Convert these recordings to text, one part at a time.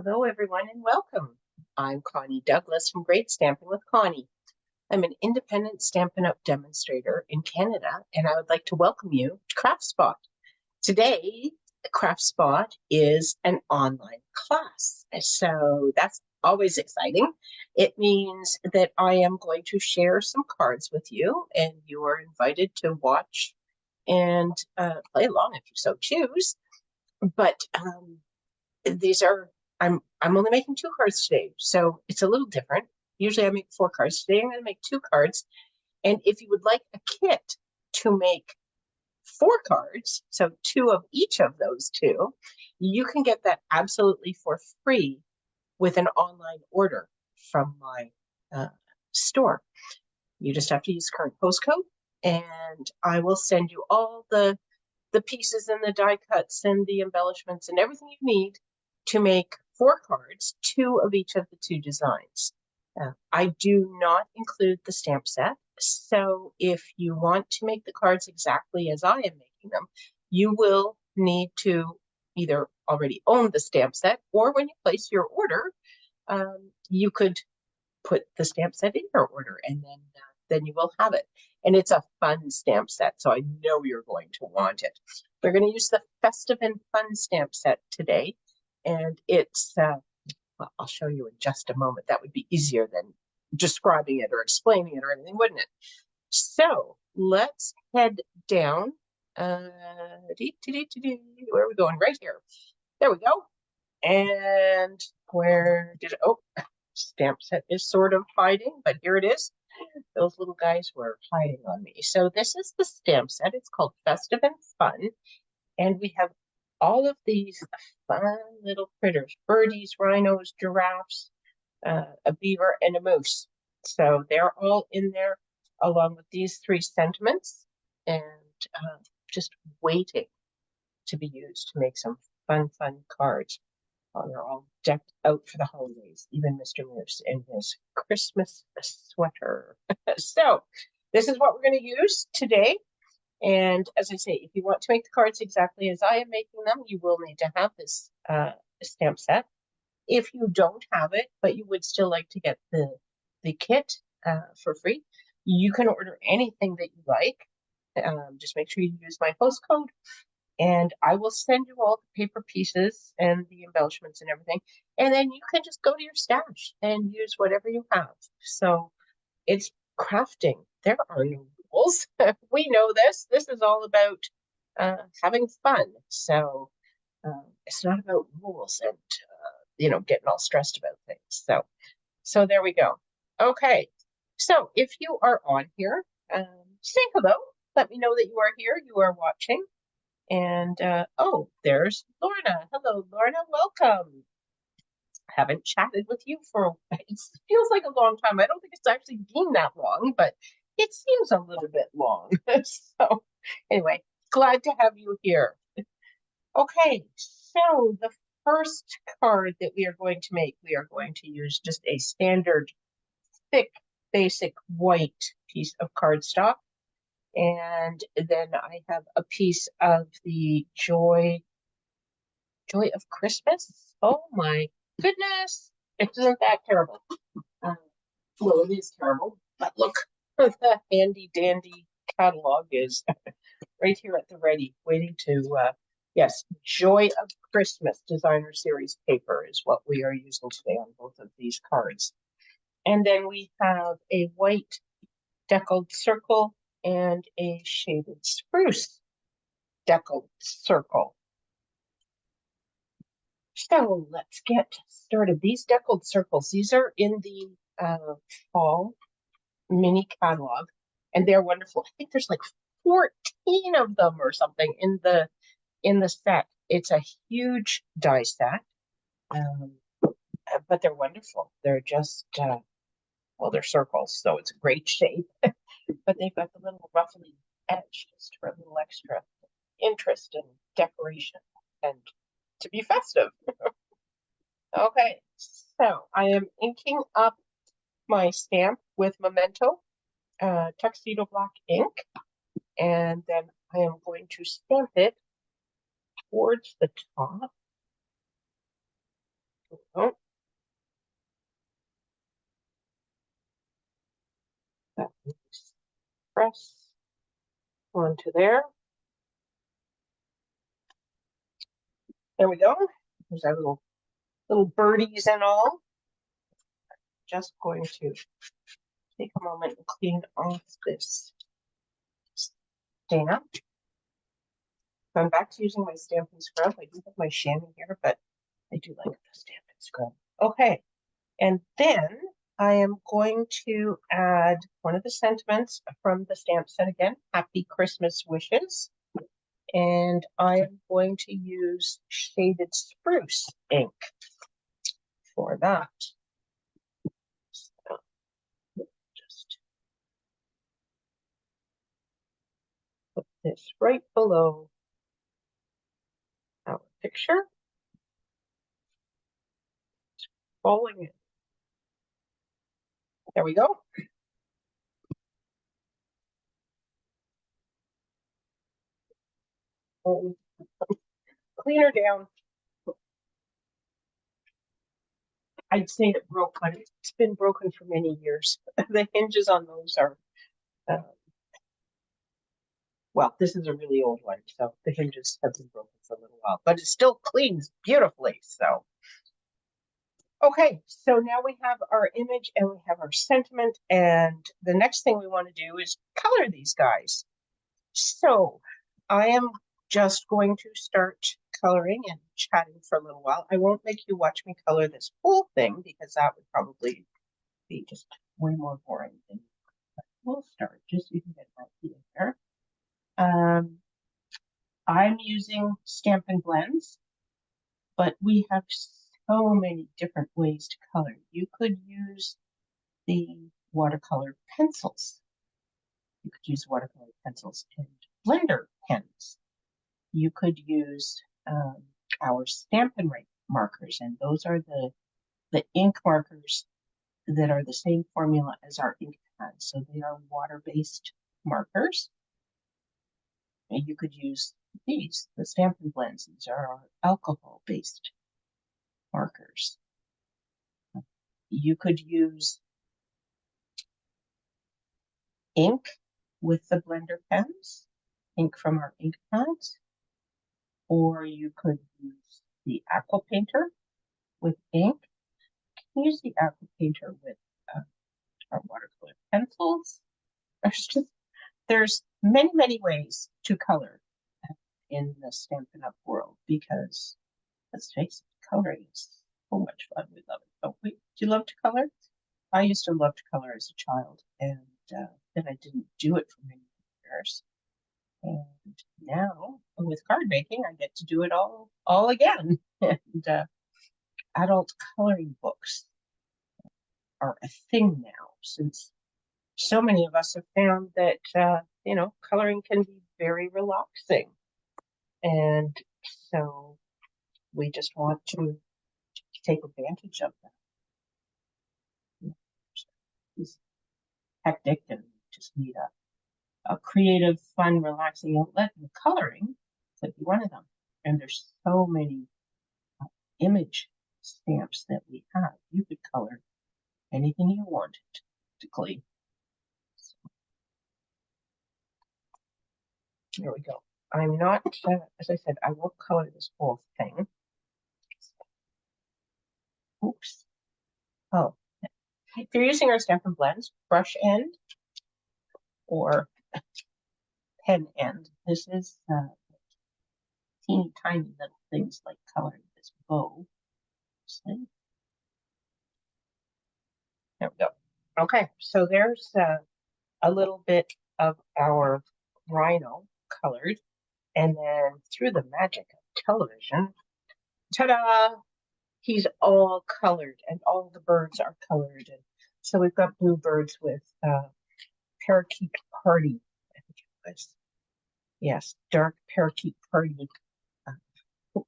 Hello, everyone, and welcome. I'm Connie Douglas from Great Stamping with Connie. I'm an independent Stampin' Up! Demonstrator in Canada, and I would like to welcome you to CraftSpot. Today, CraftSpot is an online class, so that's always exciting. It means that I am going to share some cards with you, and you are invited to watch and play along if you so choose. But these are I'm only making 2 cards today, so it's a little different. Usually I make 4 cards. Today I'm going to make 2 cards. And if you would like a kit to make 4 cards, so 2 of each of those 2, you can get that absolutely for free with an online order from my store. You just have to use current postcode, and I will send you all the pieces and the die cuts and the embellishments and everything you need to make 4 cards, 2 of each of the 2 designs. I do not include the stamp set, so if you want to make the cards exactly as I am making them, you will need to either already own the stamp set, or when you place your order, you could put the stamp set in your order, and then you will have it. And it's a fun stamp set, so I know you're going to want it. We're going to use the Festive and Fun stamp set today, and it's, well, I'll show you in just a moment. That would be easier than describing it or explaining it or anything, wouldn't it? So let's head down. Where are we going? Right here. There we go. And where did it? Oh, stamp set is sort of hiding, but here it is. Those little guys were hiding on me. So this is the stamp set. It's called Festive and Fun. And we have all of these fun little critters, birdies, rhinos, giraffes, a beaver, and a moose. So they're all in there along with these 3 sentiments, and just waiting to be used to make some fun cards. Oh, they're all decked out for the holidays, even Mr. Moose in his Christmas sweater. So this is what we're going to use today. And as I say, if you want to make the cards exactly as I am making them, you will need to have this stamp set. If you don't have it, but you would still like to get the kit for free, you can order anything that you like. Just make sure you use my host code, and I will send you all the paper pieces and the embellishments and everything. And then you can just go to your stash and use whatever you have. So it's crafting. There are no rules. We know this. This is all about having fun. So it's not about rules and, getting all stressed about things. So there we go. Okay. So if you are on here, say hello. Let me know that you are here, you are watching. And oh, there's Lorna. Hello, Lorna. Welcome. Haven't chatted with you for, it feels like a long time. I don't think it's actually been that long, but it seems a little bit long. So anyway, glad to have you here. Okay, so the first card that we are going to make, we are going to use just a standard thick, basic white piece of cardstock. And then I have a piece of the Joy of Christmas. Oh my goodness. Isn't that terrible? Well, it is terrible, but look, the handy dandy catalog is right here at the ready, waiting to, yes, Joy of Christmas Designer Series paper is what we are using today on both of these cards. And then we have a white deckled circle and a shaded spruce deckled circle. So let's get started. These deckled circles, these are in the fall mini catalog, and they're wonderful. I think there's like 14 of them or something in the set. It's a huge die set, but they're wonderful. They're just well, they're circles, so it's a great shape. But they've got the little ruffly edge just for a little extra interest and decoration and to be festive. Okay, so I am inking up my stamp with Memento tuxedo black ink, and then I am going to stamp it towards the top Oh, that is press onto there. There we go. There's our little birdies and all. Just going to take a moment and clean off this stamp. I'm back to using my Stampin' Scrub. I do have my chamois here, but I do like the Stampin' Scrub. Okay, and then I am going to add one of the sentiments from the stamp set again, Happy Christmas Wishes. And I am going to use shaded spruce ink for that. So just put this right below our picture. Following it. There we go. Clean her down. I'd say it broke, but it's been broken for many years. The hinges on those are, well, this is a really old one, so the hinges have been broken for a little while, but it still cleans beautifully. So, okay, so now we have our image and we have our sentiment, and the next thing we want to do is color these guys. So, I am just going to start coloring and chatting for a little while. I won't make you watch me color this whole thing because that would probably be just way more boring than we'll start just so you can get an idea there. I'm using Stampin' Blends, but we have so many different ways to color. You could use the watercolor pencils. You could use watercolor pencils and blender pens. You could use our Stampin' markers, and those are the ink markers that are the same formula as our ink pens. So they are water-based markers. And you could use these, the Stampin' Blends. These are our alcohol-based markers. You could use ink with the blender pens, ink from our ink pads, or you could use the aqua painter with ink. You can use the aqua painter with our watercolor pencils. There's many ways to color in the Stampin' Up! World because let's face it, coloring is so much fun. We love it, don't we? Do you love to color? I used to love to color as a child, and then I didn't do it for many years. And now with card making, I get to do it all again. And adult coloring books are a thing now, since so many of us have found that coloring can be very relaxing, and so we just want to take advantage of that. It's hectic, and just need a creative, fun, relaxing outlet, and coloring could be one of them. And there's so many image stamps that we have. You could color anything you wanted, practically. So, there we go. I'm not, as I said, I won't color this whole thing. Oops. Oh, if you're using our Stampin' Blends, brush end or pen end, this is teeny tiny little things like coloring this bow. See? There we go. Okay, so there's a little bit of our rhino colored, and then through the magic of television, ta-da! He's all colored, and all the birds are colored. And so we've got bluebirds with parakeet party, I think it was. Yes, dark parakeet party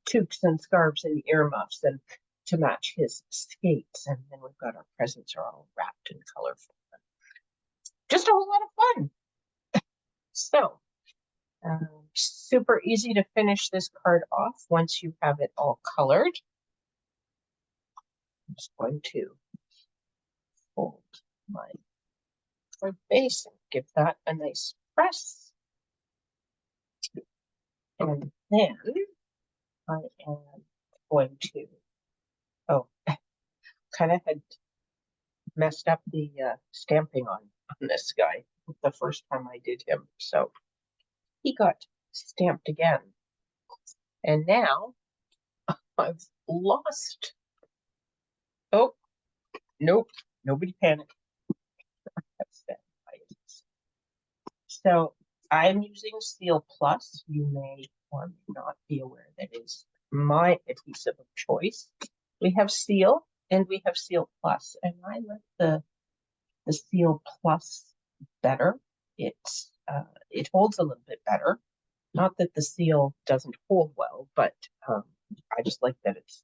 toques and scarves and earmuffs and to match his skates. And then we've got our presents are all wrapped in colorful. Just a whole lot of fun. So, super easy to finish this card off once you have it all colored. just going to fold my card base and give that a nice press. And then I am going to, oh, kind of had messed up the stamping on this guy the first time I did him. So he got stamped again. And now I've lost. Oh, nope. Nobody panic. So I'm using Seal Plus. You may or may not be aware that is my adhesive of choice. We have Seal and we have Seal Plus, and I like the Seal Plus better. It holds a little bit better. Not that the Seal doesn't hold well, but I just like that it's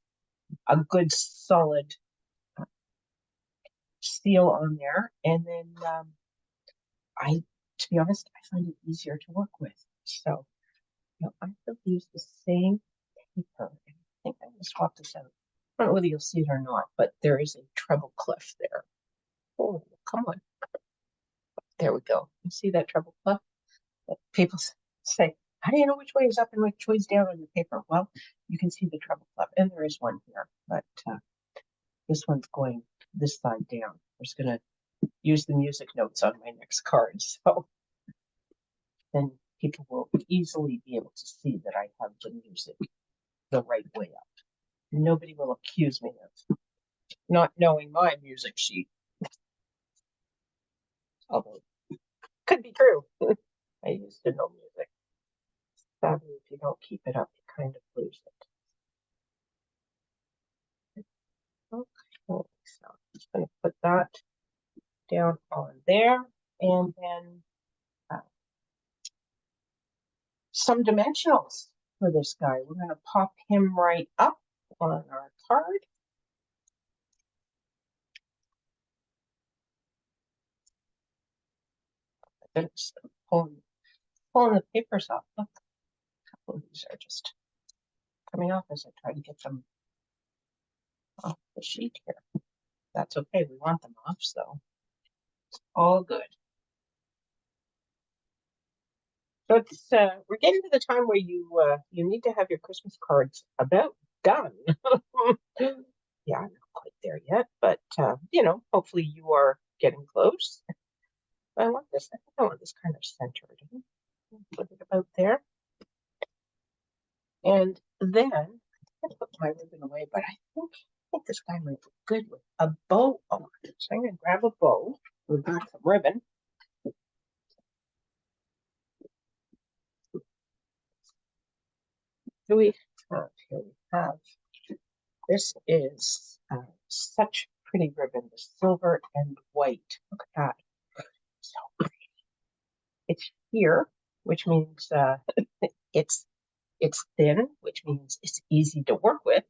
a good solid seal on there. And then to be honest, I find it easier to work with. So, I will use the same paper. I think I'm going to swap this out. I don't know whether you'll see it or not, but there is a treble clef there. Oh, come on. There we go. You see that treble clef? People say, how do you know which way is up and which way is down on your paper? Well, you can see the treble clef, and there is one here, but this one's going this side down. I'm just going to use the music notes on my next card, so then people will easily be able to see that I have the music the right way up. Nobody will accuse me of not knowing my music sheet, although it could be true. I used to know music. Sadly, if you don't keep it up, you kind of lose it. Okay, so I'm just going to put that down on there, and then some dimensionals for this guy. We're going to pop him right up on our card. Then just pulling the papers off. Look, a couple of these are just coming off as I try to get them off the sheet here. That's okay. We want them off, so it's all good. So it's we're getting to the time where you need to have your Christmas cards about done. Yeah, I'm not quite there yet, but hopefully you are getting close. I want this. I think I want this kind of centered. Put it about there, and then I put my ribbon away. But I think this guy might look good with a bow on it. So I'm going to grab a bow. We've got some ribbon. Here we have. This is such pretty ribbon, the silver and white. Look at that. So pretty. It's here, which means it's thin, which means it's easy to work with.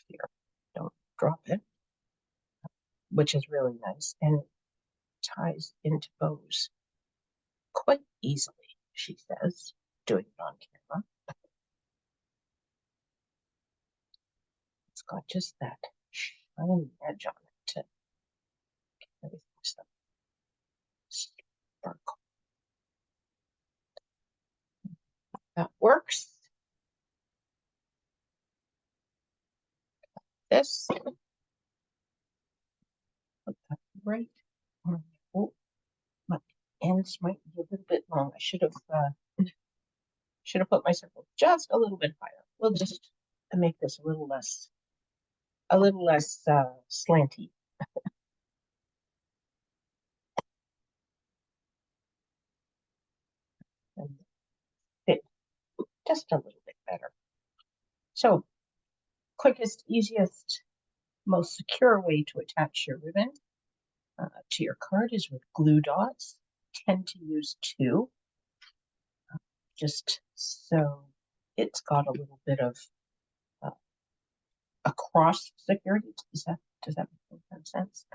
Here, don't drop it, which is really nice. And it ties into bows quite easily, she says, doing it on camera. It's got just that shiny edge on it to get everything sparkle. That works. This. Put that right on. Oh, my ends might be a little bit long. I should have put my circle just a little bit higher. We'll just make this a little less slanty. And fit just a little bit better. So, quickest, easiest, most secure way to attach your ribbon to your card is with glue dots. Tend to use 2, just so it's got a little bit of a cross security. Does that make sense?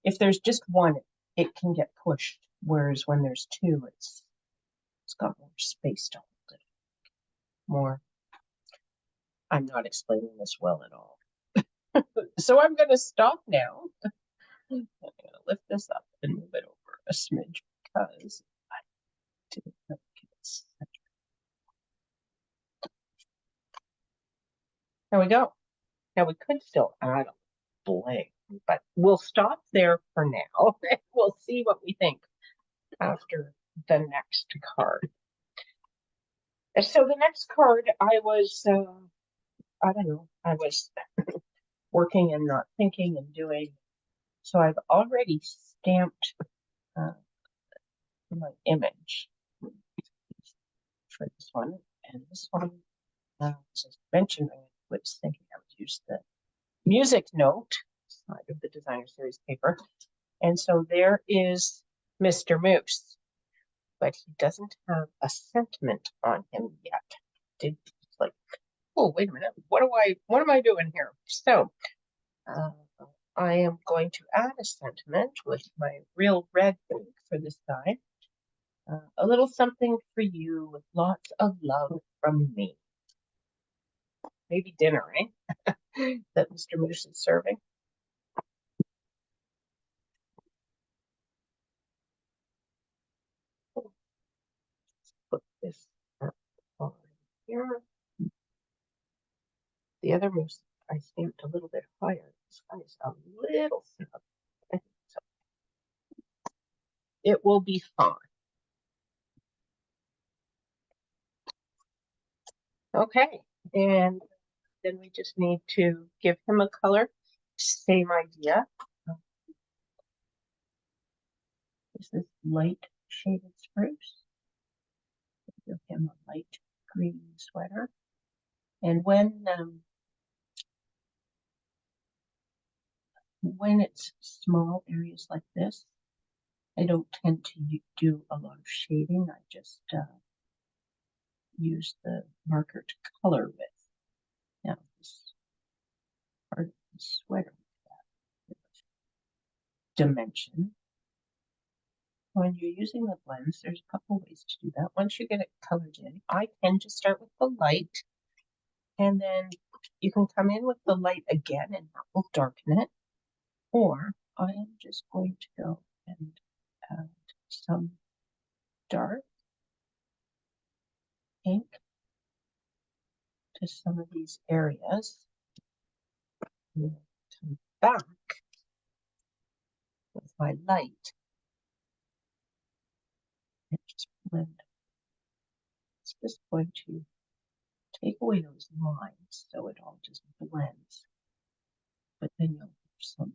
If there's just one, it can get pushed, whereas when there's 2, it's got more space to hold it. More. I'm not explaining this well at all. So I'm going to stop now. I'm going to lift this up and move it over a smidge because I didn't know it's. There we go. Now we could still add a bling, but we'll stop there for now. We'll see what we think after the next card. So the next card, I was, I don't know, I was working and not thinking and doing. So I've already stamped uh, my image for this one. And this one, as I mentioned, I was thinking I would use the music note side of the designer series paper. And so there is Mr. Moose, but he doesn't have a sentiment on him yet. Did like, oh, wait a minute, what am I doing here? So uh, I am going to add a sentiment with my real red ink for this guy. A little something for you with lots of love from me. Maybe dinner, eh? That Mr. Moose is serving. Put this on here. The other moose I stamped a little bit higher. This guy's a little snug. So it will be fine. Okay, and then we just need to give him a color. Same idea. This is light shaded spruce. Give him a light green sweater. And when it's small areas like this, I don't tend to do a lot of shading. I just use the marker to color with. Now, this part of the sweater dimension. When you're using the blends, there's a couple ways to do that. Once you get it colored in, I tend to start with the light, and then you can come in with the light again, and that will darken it. Or I am just going to go and add some dark ink to some of these areas. And come back with my light and just blend. It's just going to take away those lines so it all just blends. But then you'll have some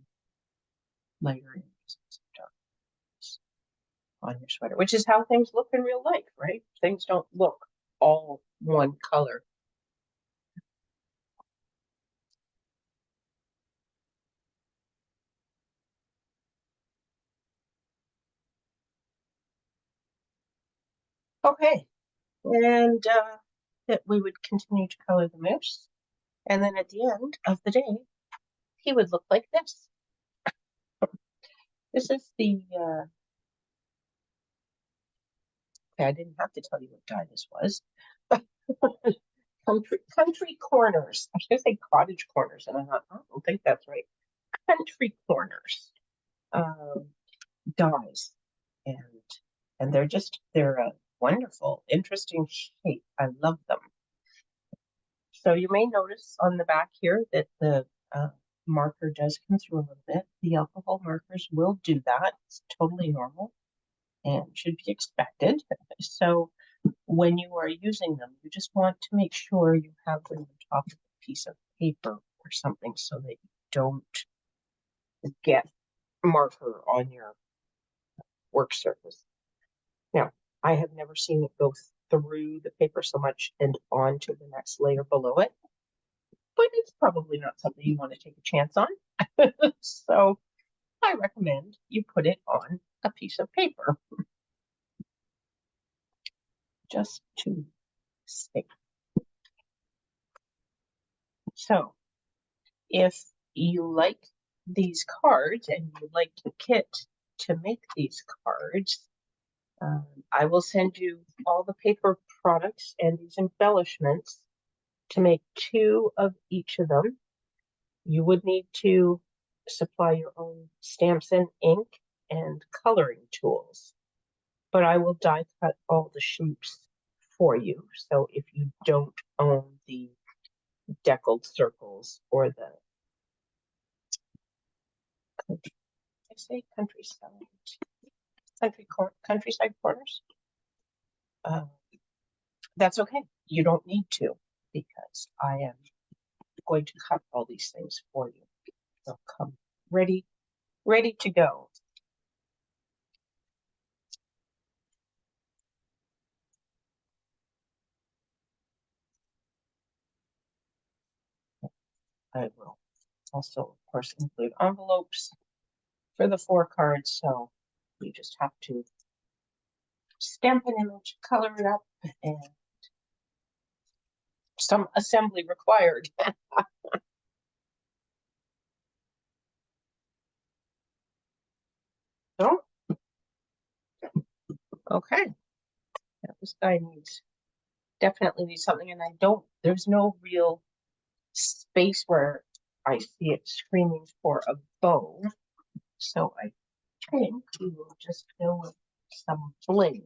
lighter areas and some darkness on your sweater, which is how things look in real life, right? Things don't look all one color. Okay, and that we would continue to color the moose, and then at the end of the day, he would look like this. This is the okay, I didn't have to tell you what dye this was. Country Corners. I was going to say Cottage Corners, and I thought, I don't think that's right. Country Corners dyes, and they're a wonderful, interesting shape. I love them. So you may notice on the back here that the marker does come through a little bit. The alcohol markers will do that. It's totally normal and should be expected. So when you are using them, you just want to make sure you have them on top of a piece of paper or something so that you don't get marker on your work surface. Now, I have never seen it go through the paper so much and onto the next layer below it, but it's probably not something you want to take a chance on. So I recommend you put it on a piece of paper just to stick. So if you like these cards and you like the kit to make these cards, I will send you all the paper products and these embellishments to make 2 of each of them. You would need to supply your own stamps and ink and coloring tools, but I will die cut all the shapes for you. So if you don't own the deckled circles or the I say countryside corners, uh, that's okay. You don't need to because I am going to cut all these things for you. They'll come ready to go. I will also, of course, include envelopes for the 4 cards, so you just have to stamp an image, color it up, and some assembly required. So, okay, now this guy definitely needs something, and there's no real space where I see it screaming for a bow, so I think we will just go with some bling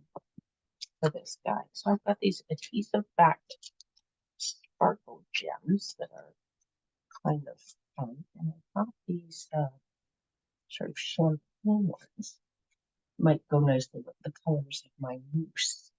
for this guy. So I've got these adhesive backed sparkle gems that are kind of fun, and I thought these sort of champagne ones might go nicely with the colors of my mousse.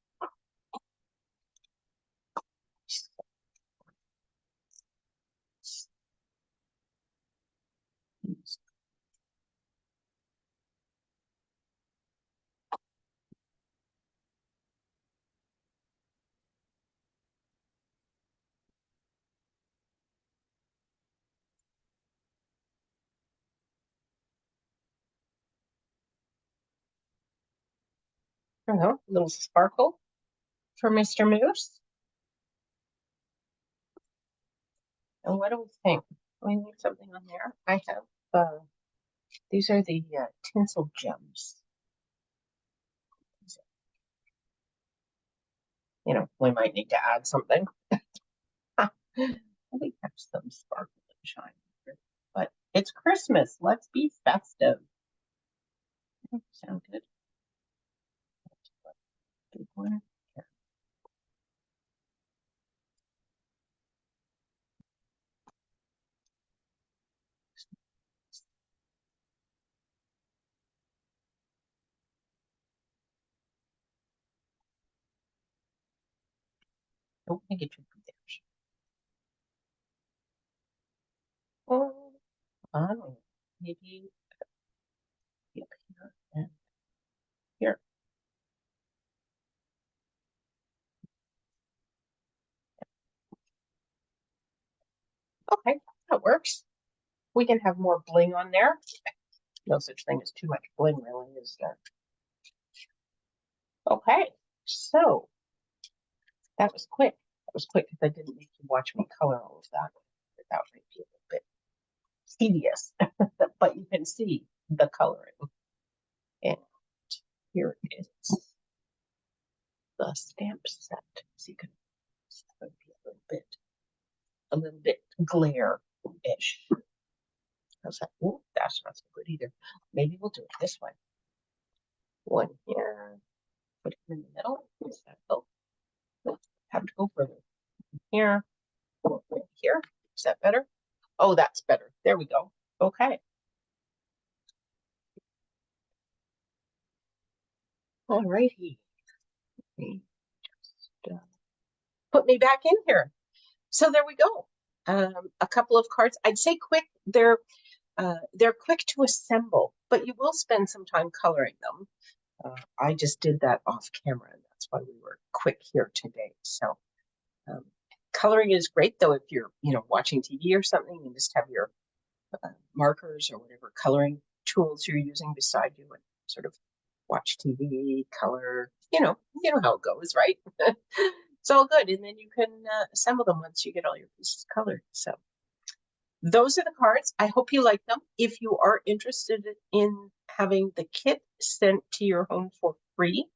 I don't know, a little sparkle for Mr. Moose. And what do we think? We need something on there. I have, these are the tinsel gems. You know, we might need to add something. We have some sparkle and shine here. But it's Christmas. Let's be festive. Sound good? Big one. Here. Don't make it too big there. Oh, I don't know. Maybe up here and here. Okay, that works. We can have more bling on there. No such thing as too much bling, really, is there? Okay, so that was quick. That was quick because I didn't make you watch me color all of that. That might be a little bit tedious, but you can see the coloring. And here is the stamp set. So you can see it would be a little bit glare-ish. I was like, oh, that's not so good either. Maybe we'll do it this way. One here, put it in the middle. Oh, have to go further. Here, here. Is that better? Oh, that's better. There we go. Okay. All righty. Just put me back in here. So there we go. A couple of cards. I'd say quick. They're quick to assemble, but you will spend some time coloring them. I just did that off camera, and that's why we were quick here today. So coloring is great, though, if you're watching TV or something and just have your markers or whatever coloring tools you're using beside you and sort of watch TV, color. You know how it goes, right? It's all good, and then you can assemble them once you get all your pieces colored. So those are the cards. I hope you like them. If you are interested in having the kit sent to your home for free,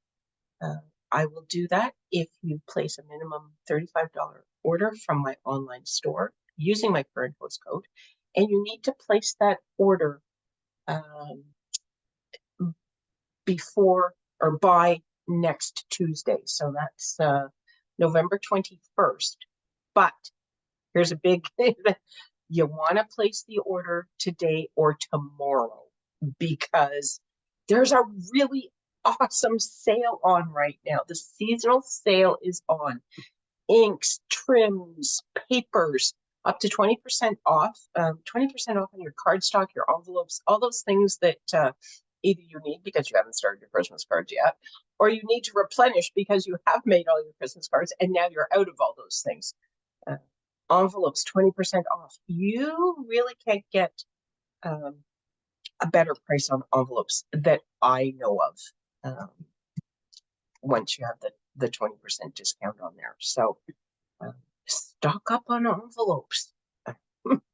I will do that if you place a minimum $35 order from my online store using my current host code. and you need to place that order um, before or by next Tuesday. So that's November 21st. But here's a big thing that you want to place the order today or tomorrow because there's a really awesome sale on right now. The seasonal sale is on inks, trims, papers, up to 20% off, 20% off on your cardstock, your envelopes, all those things that either you need because you haven't started your Christmas cards yet, or you need to replenish because you have made all your Christmas cards and now you're out of all those things. Uh, Envelopes, 20% off. You really can't get um, a better price on envelopes that I know of once you have the 20% discount on there. So uh, stock up on envelopes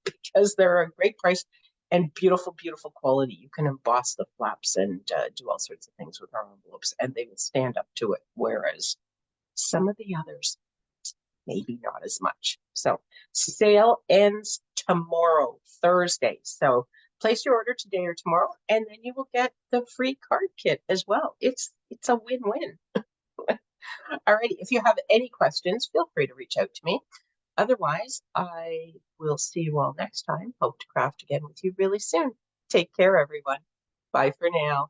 because they're a great price and beautiful, beautiful quality. You can emboss the flaps and do all sorts of things with our envelopes, and they will stand up to it. Whereas some of the others, maybe not as much. So sale ends tomorrow, Thursday. So place your order today or tomorrow, and then you will get the free card kit as well. It's a win-win. All righty. If you have any questions, feel free to reach out to me. Otherwise, I will see you all next time. Hope to craft again with you really soon. Take care, everyone. Bye for now.